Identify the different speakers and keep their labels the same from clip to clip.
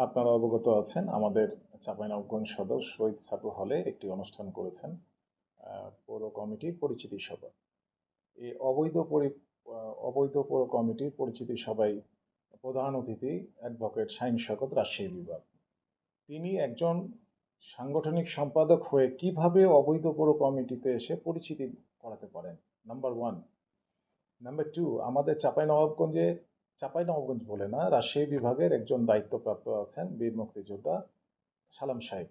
Speaker 1: আপনারা অবগত আছেন আমাদের চাঁপাইনবাবগঞ্জ সদর শহীদ ছাত্র হলে একটি অনুষ্ঠান করেছেন পৌর কমিটির পরিচিতি সভা। এই অবৈধ পৌর কমিটির পরিচিতি সভায় প্রধান অতিথি অ্যাডভোকেট শাহীন শওকত, রাজশাহী বিভাগ। তিনি একজন সাংগঠনিক সম্পাদক হয়ে কিভাবে অবৈধ পৌর কমিটিতে এসে পরিচিতি করাতে পারেন, নাম্বার ওয়ান। নাম্বার টু, আমাদের চাঁপাইনবাবগঞ্জ বলে না, রাজশাহী বিভাগের একজন দায়িত্বপ্রাপ্ত আছেন বীর মুক্তিযোদ্ধা সালাম সাহেব।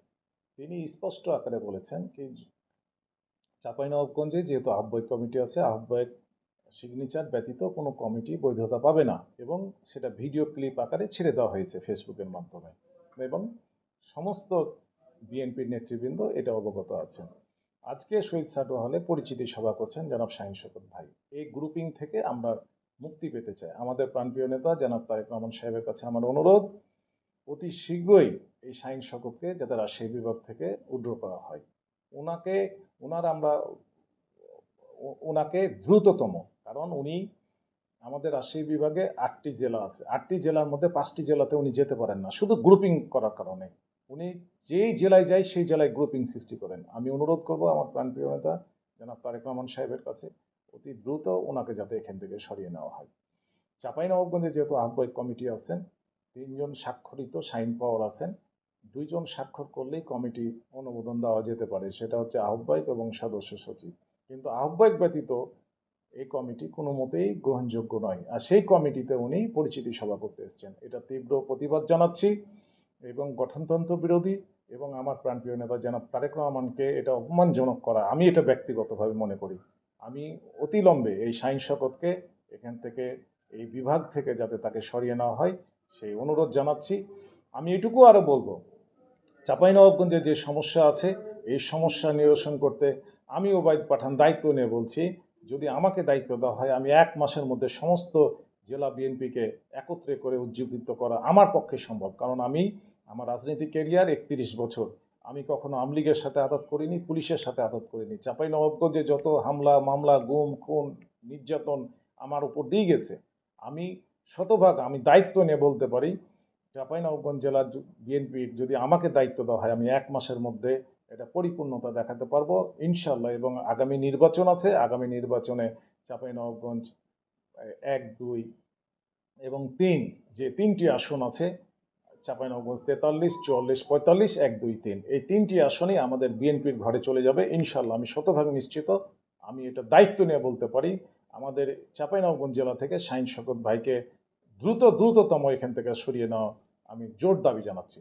Speaker 1: তিনি স্পষ্ট আকারে বলেছেন কি চাঁপাইনবাবগঞ্জে যেহেতু আহ্বায়ক কমিটি আছে, আহ্বায়ক সিগনেচার ব্যতীত কোনো কমিটি বৈধতা পাবে না, এবং সেটা ভিডিও ক্লিপ আকারে ছেড়ে দেওয়া হয়েছে ফেসবুকের মাধ্যমে, এবং সমস্ত বিএনপির নেতৃবৃন্দ এটা অবগত আছেন। আজকে শহীদ ছাত্র হলে পরিচিতি সভা করছেন জনাব শাহীন শওকত ভাই। এই গ্রুপিং থেকে আমরা মুক্তি পেতে চাই। আমাদের প্রাণপ্রিয় নেতা জনাব তারেক রহমান সাহেবের কাছে আমার অনুরোধ, অতি শীঘ্রই এই শাহীন শওকতকে যাতে রাজশাহী বিভাগ থেকে উইথড্র করা হয়। ওনাকে দ্রুততম, কারণ উনি আমাদের রাজশাহী বিভাগে 8টি জেলা আছে, 8টি জেলার মধ্যে 5টি জেলাতে উনি যেতে পারেন না, শুধু গ্রুপিং করার কারণে। উনি যেই জেলায় যায় সেই জেলায় গ্রুপিং সৃষ্টি করেন। আমি অনুরোধ করব আমার প্রাণপ্রিয় নেতা জনাব তারেক রহমান সাহেবের কাছে অতি দ্রুত ওনাকে যাতে এখান থেকে সরিয়ে নেওয়া হয়। চাঁপাইনবাবগঞ্জে যেহেতু আহ্বায়ক কমিটি আছেন, 3 জন স্বাক্ষরিত সাইন পাওয়ার আছেন, 2 জন স্বাক্ষর করলেই কমিটি অনুমোদন দেওয়া যেতে পারে, সেটা হচ্ছে আহ্বায়ক এবং সদস্য সচিব। কিন্তু আহ্বায়ক ব্যতীত এই কমিটি কোনো মতেই গ্রহণযোগ্য নয়, আর সেই কমিটিতে উনি পরিচিতি সভা করতে এসেছেন। এটা তীব্র প্রতিবাদ জানাচ্ছি, এবং গঠনতন্ত্র বিরোধী, এবং আমার প্রাণপ্রিয় নেতা জনাব তারেক রহমানকে এটা অপমানজনক করা, আমি এটা ব্যক্তিগতভাবে মনে করি। আমি অতিলম্বে এই শাহীন শওকতকে এখান থেকে, এই বিভাগ থেকে যাতে তাকে সরিয়ে নেওয়া হয় সেই অনুরোধ জানাচ্ছি। আমি এটুকু আরও বলবো, চাঁপাইনবাবগঞ্জে যে সমস্যা আছে এই সমস্যা নিরসন করতে আমি ওবায়দ পাঠান দায়িত্ব নিয়ে বলছি, যদি আমাকে দায়িত্ব দেওয়া হয় আমি 1 মাসের মধ্যে সমস্ত জেলা বিএনপিকে একত্রে করে উজ্জীবিত করা আমার পক্ষে সম্ভব। কারণ আমার রাজনৈতিক ক্যারিয়ার 31 বছর, আমি কখনো আওয়ামী লীগের সাথে আঘাত করিনি, পুলিশের সাথে আঘাত করিনি। চাঁপাইনবাবগঞ্জে যত হামলা মামলা, গুম খুন নির্যাতন আমার উপর দিয়ে গেছে, আমি শতভাগ আমি দায়িত্ব নিয়ে বলতে পারি, চাঁপাইনবাবগঞ্জ জেলার বিএনপির যদি আমাকে দায়িত্ব দেওয়া হয় আমি 1 মাসের মধ্যে এটা পরিপূর্ণতা দেখাতে পারবো ইনশাল্লাহ। এবং আগামী নির্বাচন আছে, আগামী নির্বাচনে চাঁপাইনবাবগঞ্জ 1, 2 এবং 3 যে 3টি আসন আছে, চাঁপাইনবাবগঞ্জ 43, 44, 45, 1, 2, 3, এই 3টি আসনই আমাদের বিএনপির ঘরে চলে যাবে ইনশাল্লাহ। আমি শতভাগ নিশ্চিত, আমি এটা দায়িত্ব নিয়ে বলতে পারি। আমাদের চাঁপাইনবাবগঞ্জ জেলা থেকে শাহীন শওকত ভাইকে দ্রুততম এখান থেকে সরিয়ে নেওয়া আমি জোর দাবি জানাচ্ছি।